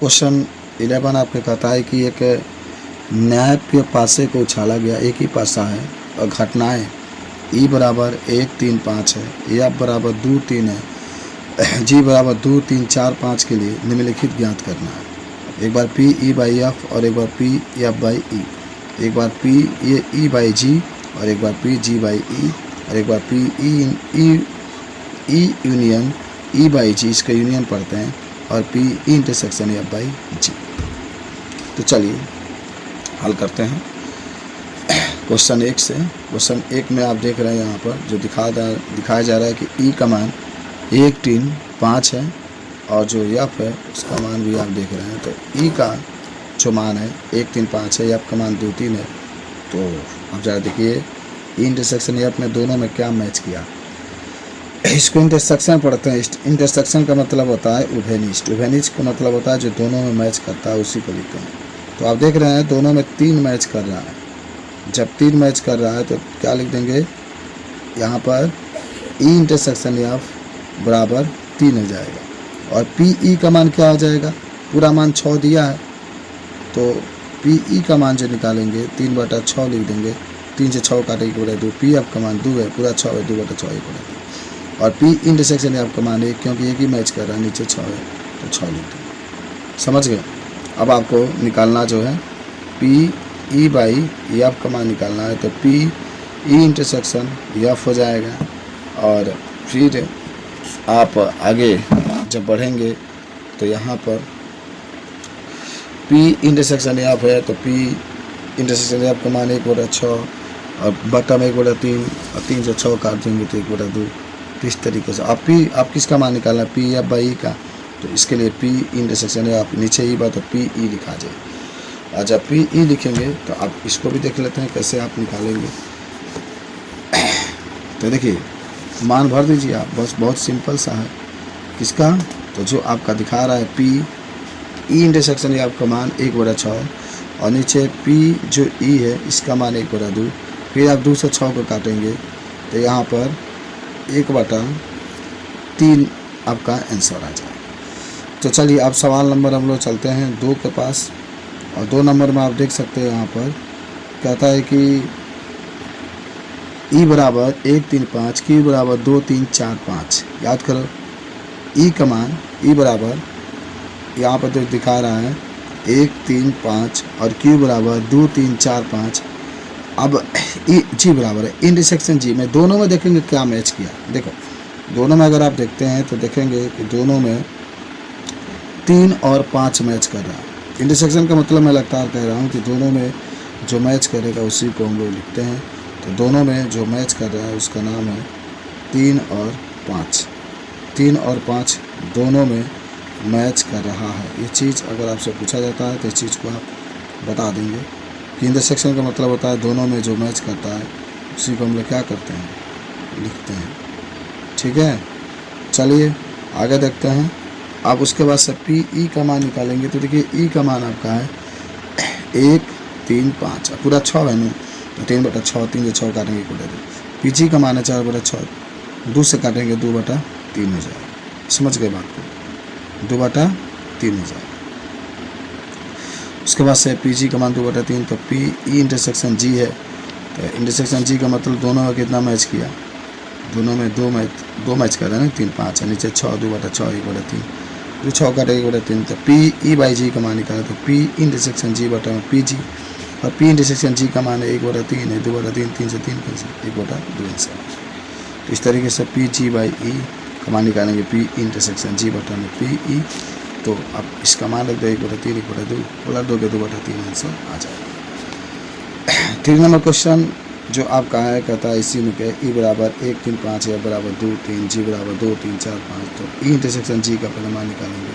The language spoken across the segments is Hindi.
क्वेश्चन 11 आपके कहता है कि एक न्याय के पासे को उछाला गया, एक ही पासा है और घटनाएं ई बराबर 1 3 5 है, एफ बराबर 2 3 है, जी बराबर 2 3 4 5 के लिए निम्नलिखित ज्ञात करना है। एक बार पी ई बाई एफ और एक बार पी एफ बाई ई, एक बार पी ई बाई जी और एक बार पी जी बाई ई और एक बार P E union E by G, इसका यूनियन पढ़ते हैं, और P E intersection F by G. तो चलिए हल करते हैं क्वेश्चन 1 से। क्वेश्चन 1 में आप देख रहे हैं यहाँ पर जो दिखाया जा रहा है कि ई का मान 1 3 5 है और जो एफ है उसका मान भी आप देख रहे हैं। तो ई का जो मान है 1 3 5 है, एफ का मान 2 3 है। तो आप जरा देखिए ई इंटरसेक्शन एफ ने दोनों में क्या मैच किया, इसको इंटरसेक्शन पढ़ते हैं। इंटरसेक्शन का मतलब होता है उभयनिष्ठ, उभयनिष्ठ का मतलब होता है जो दोनों में मैच करता है उसी को लिखते हैं। तो आप देख रहे हैं दोनों में 3 मैच कर रहा है। जब 3 मैच कर रहा है तो क्या लिख देंगे यहाँ पर ई इंटरसेक्शन एफ बराबर 3 हो जाएगा। और पी ई का मान क्या आ जाएगा, पूरा मान 6 दिया है तो पी ई का मान जो निकालेंगे 3/6 लिख देंगे, 3 से 6 काटेंगे बड़ा 2, पी एफ का मान 2 है, पूरा 6 है, 2/6 1 बड़ा 2। और पी इंटरसेक्शन एफ का मान 1, क्योंकि एक ही मैच कर रहा है, नीचे 6 है तो 6 लिख देंगे। समझ गए। अब आपको निकालना जो है पी ई बाई एफ का मान निकालना है। तो पी ई इंटरसेक्शन एफ हो जाएगा। और फिर आप आगे जब बढ़ेंगे तो यहाँ पर पी इंटरसेक्शन एफ है तो पी इंटरसेक्शन एफ का मान 1/6 और बटा में 1/3 और 3 से 6 काट देंगे तो 1/2। इस तरीके से आप किसका मान निकालना है, पी एफ बाई ई का। तो इसके लिए पी इंटरसेक्शन है, आप नीचे ही बात तो पी ई लिखा जाए। और जब पी ई लिखेंगे तो आप इसको भी देख लेते हैं कैसे आप निकालेंगे। तो देखिए मान भर दीजिए आप, बस बहुत सिंपल सा है। किसका, तो जो आपका दिखा रहा है पी ई इंटरसेक्शन है आपका मान 1/6 और नीचे पी जो ई है इसका मान 1/2। फिर आप 2 से 6 को काटेंगे तो यहाँ पर 1/3 आपका आंसर आ जाएगा। तो चलिए अब सवाल नंबर हम लोग चलते हैं 2 के पास। और 2 नंबर में आप देख सकते हैं यहाँ पर कहता है कि ई बराबर 1 3 5, क्यू बराबर 2 3 4 5। याद करो ई का मान ई बराबर यहाँ पर जो दिखा रहा है 1 3 5 और क्यू बराबर 2 3 4 5। अब ई जी बराबर है इंटरसेक्शन जी में, दोनों में देखेंगे क्या मैच किया। देखो दोनों में अगर आप देखते हैं तो देखेंगे कि दोनों में 3 और 5 मैच कर रहा है। इंटरसेक्शन का मतलब मैं लगातार कह रहा हूँ कि दोनों में जो मैच करेगा उसी को हम लोग लिखते हैं। तो दोनों में जो मैच कर रहा है उसका नाम है 3 और 5। 3 और 5 दोनों में मैच कर रहा है। ये चीज़ अगर आपसे पूछा जाता है तो इस चीज़ को आप बता देंगे कि इंटरसेक्शन का मतलब होता है दोनों में जो मैच करता है उसी को हम लोग क्या करते हैं, लिखते हैं। ठीक है, चलिए आगे देखते हैं। आप उसके बाद से पी ई का मान निकालेंगे तो देखिए ई का मान आपका है 1 3 5, पूरा 6 है ना, तो 3/6, 3 से 6 काटेंगे 1/2। पी जी का मान है 4/6, 2 से काटेंगे 2/3 हो जाएगा। समझ गए बात को, 2/3 हो जाएगा। उसके बाद से पी जी का मान 2/3, तो पी ई इंटरसेक्शन जी है तो इंटरसेक्शन जी का मतलब दोनों में कितना मैच किया, दोनों में 2 मैच कर रहे हैं ना, 3 5 है, नीचे 6, 2/6 1/3, 2 6 काटे 1/3। तो पी ई बाई जी का मान निकाला तो पी इंटरसेक्शन जी बटा में पी जी, और पी इंटरसेक्शन जी का मान है 1/3 है, 2/3, 3 से 3 कैसे 1/2 आंसर। तो इस तरीके से पी जी बाई ई का मान निकालेंगे पी इंटरसेक्शन जी बटा में पी ई। तो आप इसका मान रख दो 1/3 1/2 बोला 2/3 आंसर आ जाएगा। 3 नंबर क्वेश्चन जो आपका है कहता है इसी में क्या ई बराबर 1 3 5 है बराबर 2 3, जी बराबर 2 3 4 5। तो ई इंटरसेक्शन जी का पहले मान निकालेंगे।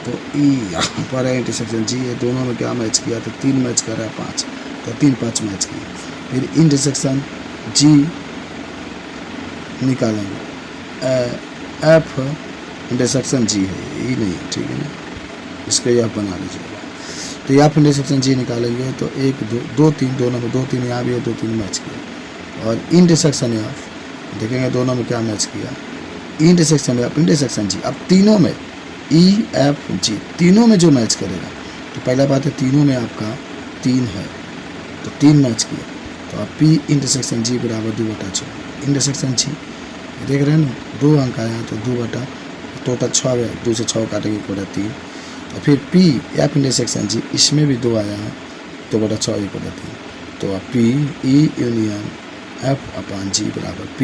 तो ई यहाँ पर है इंटरसेक्शन जी है, दोनों में क्या मैच किया, तो 3 मैच कर रहा है 5, तो 3 5 मैच किया। फिर इंटरसेक्शन जी निकालेंगे, एफ इंटरसेक्शन जी है, ई नहीं है, ठीक है ना, इसको यह बना लीजिएगा। तो यहाँ पर इंटरसेक्शन जी निकालेंगे तो 1 2 2 3, दोनों में 2 3 यहाँ भी है, 2 3 मैच किया। और इंटरसेक्शन एफ देखेंगे दोनों में क्या मैच किया, इंटरसेक्शन एफ इंटरसेक्शन जी। अब तीनों में ई एफ जी तीनों में जो मैच करेगा, तो पहला बात है तीनों में आपका 3 है, तो 3 मैच किया, तो आप P इंटरसेक्शन जी बराबर 2/6 इंटरसेक्शन जी देख रहे हैं ना, 2 अंक आया तो 2 टोटल 6 है, 2 से 6 काटेंगे 1/3, और फिर P एफ इंटरसेक्शन जी इसमें भी 2 आया है 2/6 1/3, तो आप P E union F upon G बराबर P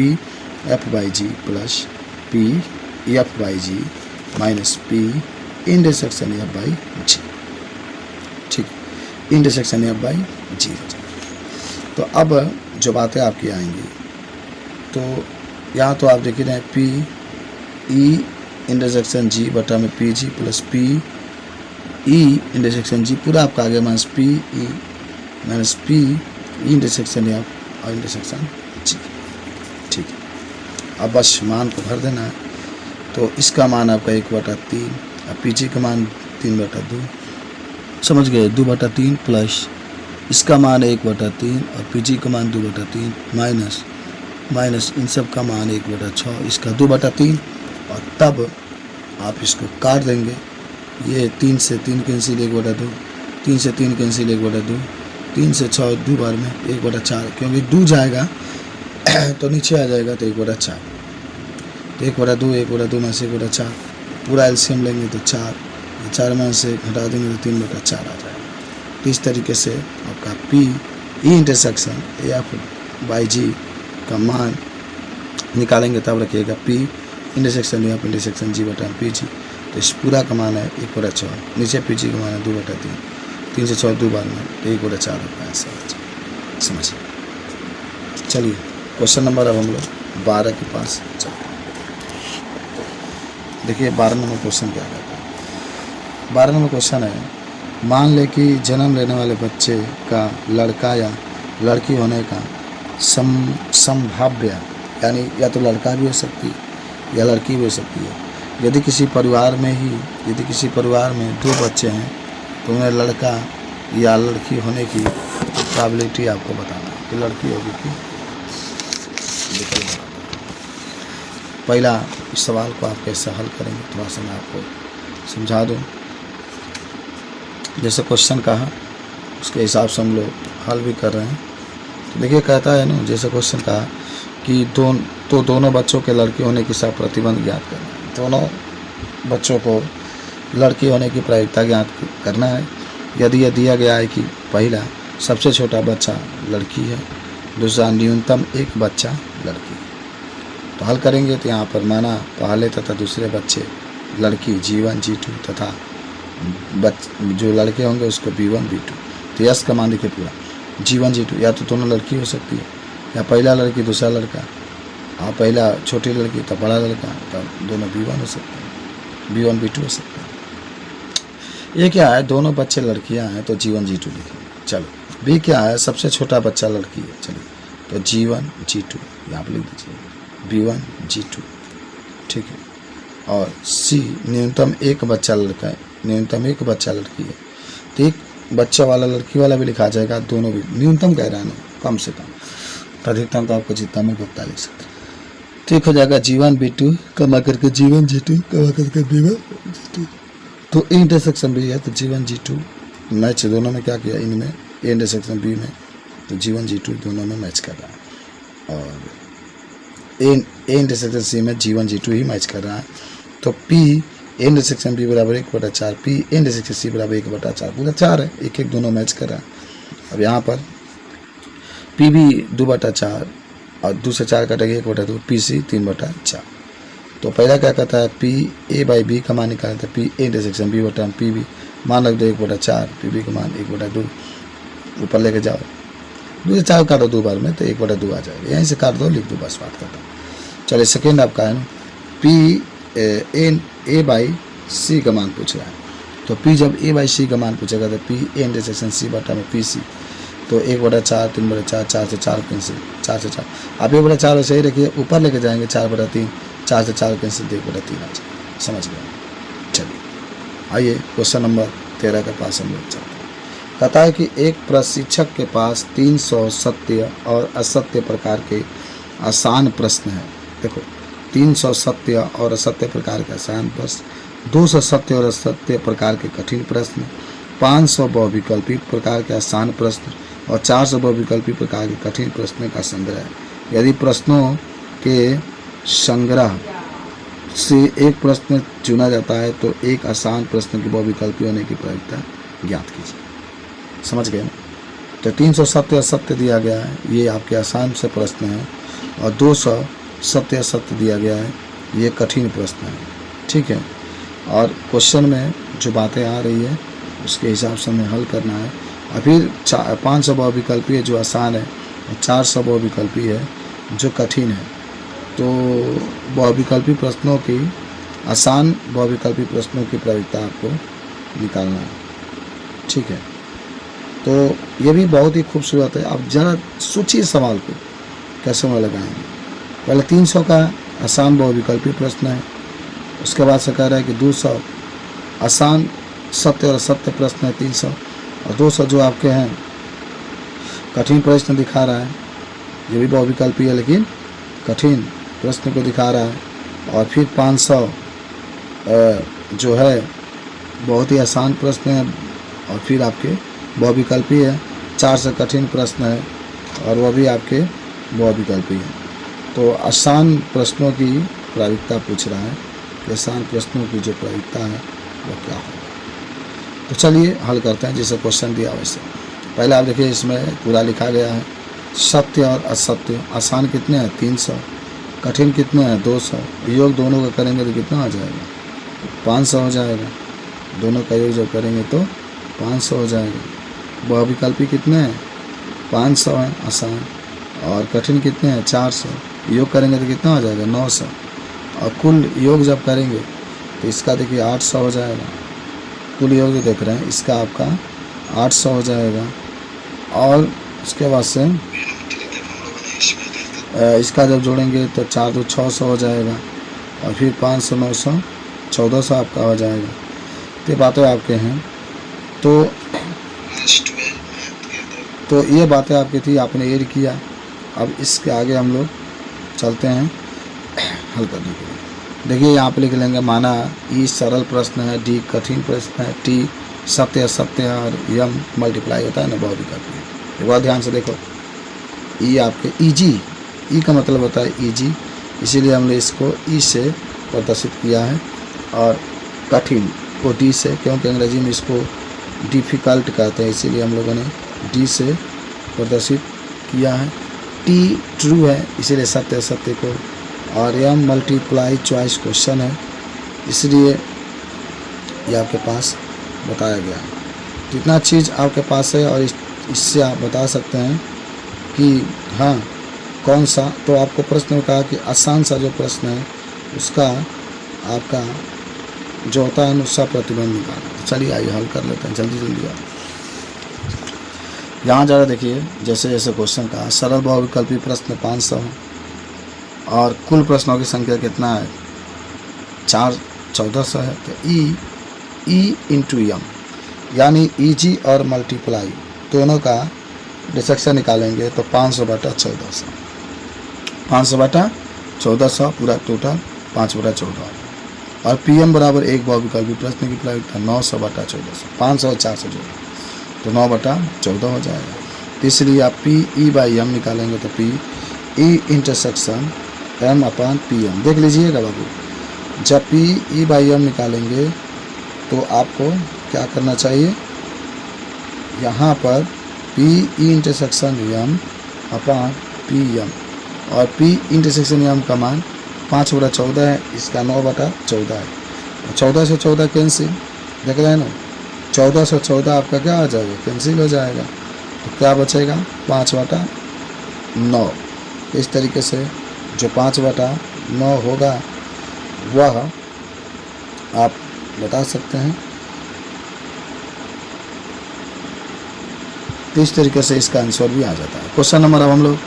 F by G plus P F by G minus P intersection F by G, ठीक, इंटरसेक्शन एफ बाई जी हो जाए। तो अब जो बातें आपकी आएंगी, तो यहाँ तो आप देख रहे हैं P ई इंटरसेक्शन जी बटा में P G plus P E intersection G पूरा आपका आ गया minus P E minus P E intersection F और इंटरसेक्शन जी, ठीक है। अब बस मान को भर देना है, तो इसका मान आपका 1/3 और पी जी का मान 3/2, समझ गए, 2/3 प्लस इसका मान 1/3 और पी जी का मान 2/3 माइनस इन सब का मान 1/6, इसका 2/3, और तब आप इसको काट देंगे, ये 3 से 3 कैंसिल 1/2, 3 से 3 कैंसिल 1/2, 3 से 6 2 बार में 1/4, क्योंकि 2 जाएगा तो नीचे आ जाएगा तो 1/4, तो 1/2 1/2 में से 1/4 पूरा एलसीएम लेंगे तो 4, 4 में से घटा देंगे तो 3/4 आ जाएगा। तो इस तरीके से आपका P E intersection F by G का मान निकालेंगे, तब रखिएगा P intersection F intersection G बटा पी जी, तो इस पूरा का मान है 1/6, नीचे पी जी का मान है 2/3, 3 से 6 2 बार में तो 1/4 होता है, ऐसा समझिए। चलिए क्वेश्चन नंबर अब हम लोग 12 के पास चलते हैं। देखिए 12 नंबर क्वेश्चन क्या कहता है। 12 नंबर क्वेश्चन है, मान ले कि जन्म लेने वाले बच्चे का लड़का या लड़की होने का संभाव्य, यानी या तो लड़का भी हो सकती है या लड़की भी हो सकती है, यदि किसी परिवार में 2 बच्चे हैं तो उन्हें लड़का या लड़की होने की प्रोबेबिलिटी आपको बताना है कि लड़की होगी कि विकल्प बताना है। पहला इस सवाल को आप कैसे हल करेंगे, थोड़ा सा मैं आपको समझा दूँ। जैसे क्वेश्चन कहा उसके हिसाब से हम लोग हल भी कर रहे हैं। तो देखिए कहता है ना, जैसे क्वेश्चन कहा कि दोनों बच्चों के लड़की होने की सब प्रतिबंध ज्ञात करना है। दोनों बच्चों को लड़की होने की प्रायिकता ज्ञात करना है। यदि यह दिया गया है कि पहला सबसे छोटा बच्चा लड़की है, दूसरा न्यूनतम एक बच्चा लड़की है, तो हल करेंगे तो यहाँ पर माना पहले तथा दूसरे बच्चे लड़की G1 G2 तथा जो लड़के होंगे उसको B1 B2, तो यस का मान देखिए पूरा G1 G2, या तो दोनों लड़की हो सकती है या पहला लड़की दूसरा लड़का, पहला छोटी लड़की तब बड़ा लड़का, तब दोनों B1 हो सकते हैं, B1 B2 हो सकते हैं। ये क्या है, दोनों बच्चे लड़कियां हैं तो G1 G2 लिखेंगे। चलो B क्या है, सबसे छोटा बच्चा लड़की है, चलिए तो G1 G2 यहाँ पर लिख दीजिए, B1 G2, ठीक है। और C न्यूनतम एक बच्चा लड़का है, न्यूनतम एक बच्चा लड़की है, तो एक बच्चा वाला लड़की वाला भी लिखा जाएगा, दोनों भी न्यूनतम कह रहा है ना, कम से कम, तो अधिकतम तो आपको जितना मिल उतना लिख सकते हैं। ठीक हो जाएगा G1 B2 कमा करके G1 G2 कमा करके B1 G2, तो ए इंटरसेक्शन भी है तो G1 G2 मैच दोनों में क्या किया, इनमें ए इंटरसेक्शन B में तो G1 G2 दोनों में मैच कर रहा है, और ए इंटरसेक्शन C में G1 G2 ही मैच कर रहा है, तो P ए इंटरसेक्शन B बराबर 1/4, P ए इंटरसेक्शन C बराबर 1/4, पूरा 4 है, एक एक दोनों मैच कर रहा है। अब यहाँ पर P भी 2/4 और 2 से 4 कटेगा 1/2, PC 3/4, तो पहला क्या कहता है P A बाई B का मान निकालता है, P ए इंटरसेक्शन B बटा P B मान रख दो 1/4, P B का मान 1/2 ऊपर लेके जाओ, 2 से 4 काटो 2 बार में तो 1/2 आ जाएगा, यहीं से काट दो लिख दो, बस बात खत्म। चलिए सेकेंड आपका है ना, P A बाई C का मान पूछ रहा है, तो P जब A बाई C का मान पूछेगा तो P ए इंटरसेक्शन C बटा में PC, तो 1/4 3/4, 4 से 4 कैंसिल, 4 से 4 आप 1/4 सही रखिए, ऊपर लेके जाएंगे 4/3, 4 से 4 कैंसिल 1/3 आ जाए, समझ गए। चलिए आइए क्वेश्चन नंबर 13 के पास हम लोग चलते हैं। कहता है कि एक प्रशिक्षक के पास 300 सत्य और असत्य प्रकार के आसान प्रश्न है। देखो 300 सत्य और असत्य प्रकार के आसान प्रश्न 200 सत्य और असत्य प्रकार के कठिन प्रश्न, 500 बहुविकल्पी प्रकार के आसान प्रश्न और 400 बहुविकल्पी प्रकार के कठिन प्रश्न का संग्रह। यदि प्रश्नों के संग्रह से एक प्रश्न चुना जाता है तो एक आसान प्रश्न की बहुविकल्पी होने की प्रायिकता ज्ञात कीजिए। समझ गए ना? तो 300 सत्य असत्य दिया गया है, ये आपके आसान से प्रश्न है, और 200 सत्य असत्य दिया गया है, ये कठिन प्रश्न है। ठीक है, और क्वेश्चन में जो बातें आ रही है उसके हिसाब से हमें हल करना है। और फिर 500 बहुविकल्पी है जो आसान है, और 400 बहुविकल्पी है जो कठिन है। तो बहुविकल्पी प्रश्नों की, आसान बहुविकल्पी प्रश्नों की प्रायिकता आपको निकालना है। ठीक है, तो ये भी बहुत ही खूबसूरत है। आप ज़रा सोचिए सवाल को कैसे में लगाएंगे। पहले 300 का आसान बहुविकल्पी प्रश्न है, उसके बाद से कह रहा है कि 200 आसान सत्य और असत्य प्रश्न है 300, और 200 जो आपके हैं कठिन प्रश्न दिखा रहा है, ये भी बहुविकल्पी है लेकिन कठिन प्रश्न को दिखा रहा है। और फिर 500 जो है बहुत ही आसान प्रश्न है, और फिर आपके बहुविकल्पी है। 400 कठिन प्रश्न है और वह भी आपके बहुविकल्पी है। तो आसान प्रश्नों की प्रायिकता पूछ रहा है कि आसान प्रश्नों की जो प्रायिकता है वो क्या होगा। तो चलिए हल करते हैं जैसे क्वेश्चन दिया वैसे। पहले आप देखिए, इसमें पूरा लिखा गया है सत्य और असत्य। आसान कितने हैं 300, कठिन कितने हैं 200। योग दोनों का करेंगे तो कितना आ जाएगा 500 हो जाएगा। दोनों का योग जब करेंगे तो 500 हो जाएगा। बहुविकल्पी कितने हैं 500 हैं आसान, और कठिन कितने हैं 400। योग करेंगे तो कितना हो जाएगा 900, और कुल योग जब करेंगे तो इसका देखिए 800 हो जाएगा। कुल योग जो देख रहे हैं इसका आपका 800 हो जाएगा। और उसके बाद से इसका जब जोड़ेंगे तो 4 2 600 हो जाएगा, और फिर 500 900 1400 आपका हो जाएगा। तो ये बातें आपके हैं। तो ये बातें आपकी थी, आपने ऐड किया। अब इसके आगे हम लोग चलते हैं हल करने के लिए। देखिए यहाँ पे लिख लेंगे, माना ई सरल प्रश्न है, डी कठिन प्रश्न है, टी सत्य असत्य है, और यम मल्टीप्लाई होता है ना बहुविकल्पी। एक बार ध्यान से देखो, ई आपके ईजी, ई का मतलब होता है ईजी, इसीलिए हमने इसको ई से प्रदर्शित किया है, और कठिन को डी से, क्योंकि अंग्रेजी में इसको डिफ़िकल्ट कहते हैं, इसीलिए हम लोगों ने डी से प्रदर्शित किया है। टी ट्रू है, इसीलिए सत्य असत्य को, और यम मल्टीप्लाई चॉइस क्वेश्चन है, इसलिए ये आपके पास बताया गया है। जितना चीज़ आपके पास है और इससे आप बता सकते हैं कि हाँ कौन सा। तो आपको प्रश्न में कहा कि आसान सा जो प्रश्न है उसका आपका जो होता है उसका प्रतिबंध निकालना। तो चलिए आइए हल कर लेते हैं जल्दी जल्दी। आप यहाँ ज़रा देखिए, जैसे जैसे क्वेश्चन का सरल बहुविकल्पी प्रश्न 500 है, और कुल प्रश्नों की संख्या कितना है 1400 है। तो ई इंटू यम, यानी ईजी और मल्टीप्लाई दोनों का डिसेक्शन निकालेंगे तो 500/1400, 500/1400 पूरा टोटल 5/14। और पीएम बराबर एक बहुविकल्पी प्रश्न की प्रायिकता 900/1400, 500 और 400 जोड़ तो 9/14 हो जाएगा। तो इसलिए आप पी ई बाई एम निकालेंगे तो P E intersection M upon P M. देख लीजिएगा बाबू, जब पी ई बाई एम निकालेंगे तो आपको क्या करना चाहिए, यहाँ पर P E intersection M upon P M, और पी इंटरसेक्शन एम का मान 5/14 है, इसका 9/14 है। 14 से 14 कैंसिल, देख रहे हैं ना, 14 से 14 आपका क्या हो जाएगा कैंसिल हो जाएगा। तो क्या बचेगा 5/9। इस तरीके से जो 5/9 होगा वह आप बता सकते हैं। तो इस तरीके से इसका आंसर भी आ जाता है। क्वेश्चन नंबर अब हम लोग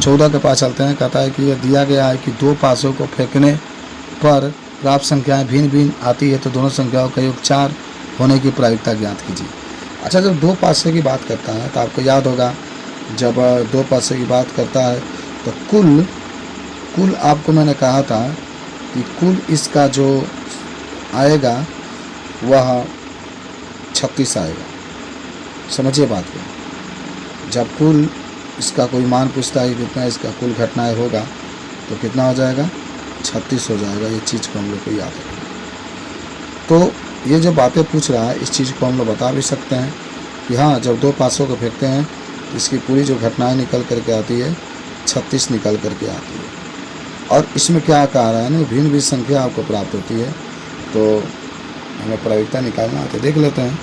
14 के पास चलते हैं। कहता है कि यह दिया गया है कि दो पासों को फेंकने पर प्राप्त संख्याएं भिन्न भिन्न आती है, तो दोनों संख्याओं का योग 4 होने की प्रायिकता ज्ञात कीजिए। अच्छा, जब दो पासे की बात करता है तो आपको याद होगा, जब दो पासे की बात करता है तो कुल आपको मैंने कहा था कि कुल इसका जो आएगा वह 36 आएगा। समझिए बात को। जब कुल इसका कोई मान पूछता है कितना इसका कुल घटनाएं होगा तो कितना हो जाएगा, 36 हो जाएगा। ये चीज़ को हम लोग को याद रखना। तो ये जो बातें पूछ रहा है इस चीज़ को हम लोग बता भी सकते हैं कि हाँ, जब 2 पासों को फेंकते हैं इसकी पूरी जो घटनाएं निकल करके आती है 36 निकल करके आती है। और इसमें क्या कह रहा है ना, भिन्न भिन्न संख्या आपको प्राप्त होती है। तो हमें प्रायिकता निकालना है तो देख लेते हैं।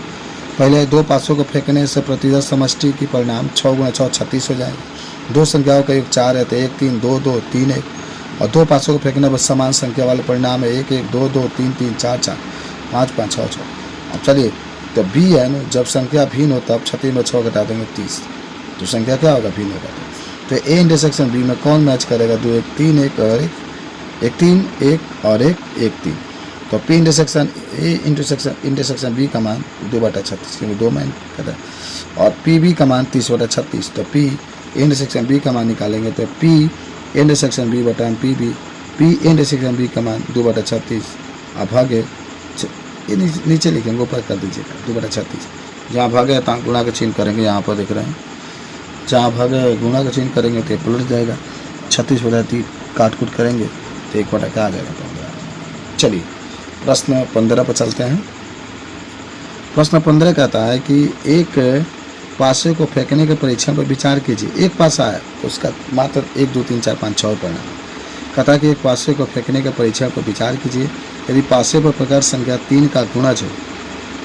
पहले 2 पासों को फेंकने से प्रतिशत समष्टि की परिणाम 6 × 6 36 हो जाएगा। 2 संख्याओं का योग 4 है तो 1 3 2 2 3 1। और 2 पासों को फेंकने पर समान संख्या वाले परिणाम है 1 1 2 2 3 3 4 4 5 5 6 6। अब चलिए, तो बी है ना, जब संख्या भिन्न हो तब 36 में 6 घटा देंगे 30। तो संख्या क्या होगा, भिन्न होगा। तो ए इंटरसेक्शन बी में कौन मैच करेगा, 2 1 3 1 और 1 3 1 और 1 1 3। तो P intersection A intersection B का मान 2/36 क्योंकि 2 मैच कर है। और पी बी का मान 30/36। तो पी इंटरसेक्शन बी का मान निकालेंगे तो पी इंटरसेक्शन बी बटा P B, P intersection B का मान 2/36। अब भागे नीचे लिखेंगे, ऊपर कर दीजिएगा 2/36। जहाँ भागे तहाँ गुणा का चिन्ह करेंगे, यहाँ पर देख रहे हैं जहाँ भागे गुणा का चिन्ह करेंगे तो पलट जाएगा। 36/3 काट-कूट करेंगे तो 1 क्या आ जाएगा, 15। चलिए प्रश्न 15 पर चलते हैं। प्रश्न 15 कहता है कि एक पासे को फेंकने के परीक्षण पर विचार कीजिए। एक पासा है उसका मात्र 1 2 3 4 5 6 परिणाम। कहता है कि एक पासे को फेंकने के परीक्षण पर विचार कीजिए। यदि पासे पर प्रकार संख्या 3 का गुणज हो,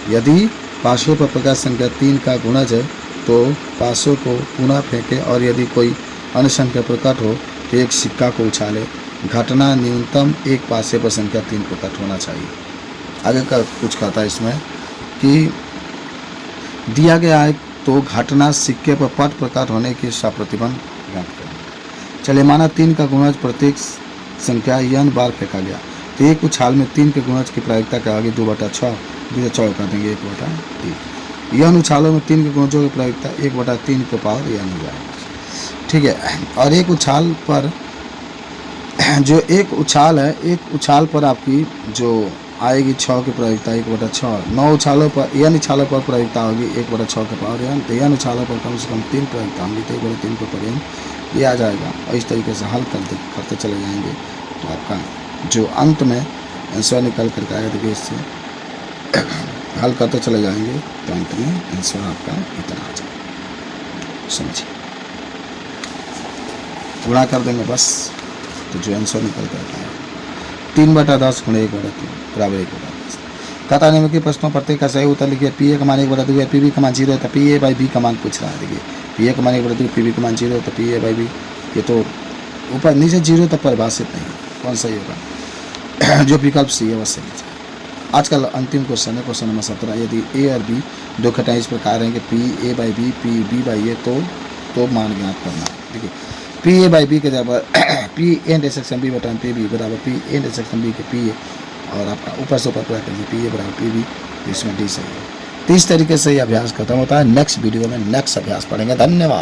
यदि पासे पर प्रकार संख्या 3 का गुणज है तो पासों को पुनः फेंके। और यदि कोई अन्य संख्या प्रकट हो तो एक सिक्का को उछाले। घटना न्यूनतम एक पासे पर संख्या 3 प्रकट होना चाहिए। आगे का कुछ कहता है इसमें कि दिया गया है तो घटना सिक्के पर पट प्रकट होने की प्रतिबंध ज्ञात करें। चलिए माना 3 का गुणज प्रत्येक संख्या n बार फेंका गया तो एक उछाल में 3 के गुणज की प्रायिकता क्या होगी, 2/6 2 6 कर देंगे 1/3। n उछालों में 3 के गुणजों की प्रायिकता 1/3 के पावर n हो जाएगा। ठीक है। और एक उछाल पर जो एक उछाल है, एक उछाल पर आपकी जो आएगी 6 की प्रायिकता 1/6। 9 उछालों पर n उछालों पर प्रायिकता होगी 1/6 के पावर n। तो n उछालों पर कम से कम 3 प्रायिकता होंगी तो 1/3 के पर n ये आ जाएगा। और इस तरीके से हल करते चले जाएंगे तो आपका जो अंत में आंसर निकल कर आएगा। देखिए इससे हल करते चले जाएंगे तो अंत में आंसर आपका इतना आ जाएगा। समझिए, गुणा कर देंगे बस तो जो आंसर निकल कर आएगा 3/10 × 1/3 बराबर 1/10। कहता है कि प्रश्नों प्रत्येक का सही उत्तर लिखिए। पी ए का मान 1/2 है, पी बी का मान 0 है तो पी ए बाई बी का मान पूछ रहा है। देखिए पी ए का मान 1/2, पी बी का मान 0 है तो पी ए बाई बी, ये तो ऊपर नीचे 0 तक परिभाषित नहीं है। कौन सही होगा, जो विकल्प सी है वह सही है। आज का अंतिम क्वेश्चन है, क्वेश्चन नंबर 17। यदि ए और बी दो घटनाएं इस प्रकार हैं कि P A by B, P B by A, तो मान ज्ञात करना है। देखिए पी ए बाई बी के बराबर पी इंटरसेक्शन बी बटा पी बी बराबर पी इंटरसेक्शन बी के पी ए, और आपका ऊपर से ऊपर पूरा करिए पी ए बराबर पी बी, इसमें डी सही है। तो इस तरीके से ये अभ्यास खत्म होता है। नेक्स्ट वीडियो में नेक्स्ट अभ्यास पढ़ेंगे। धन्यवाद।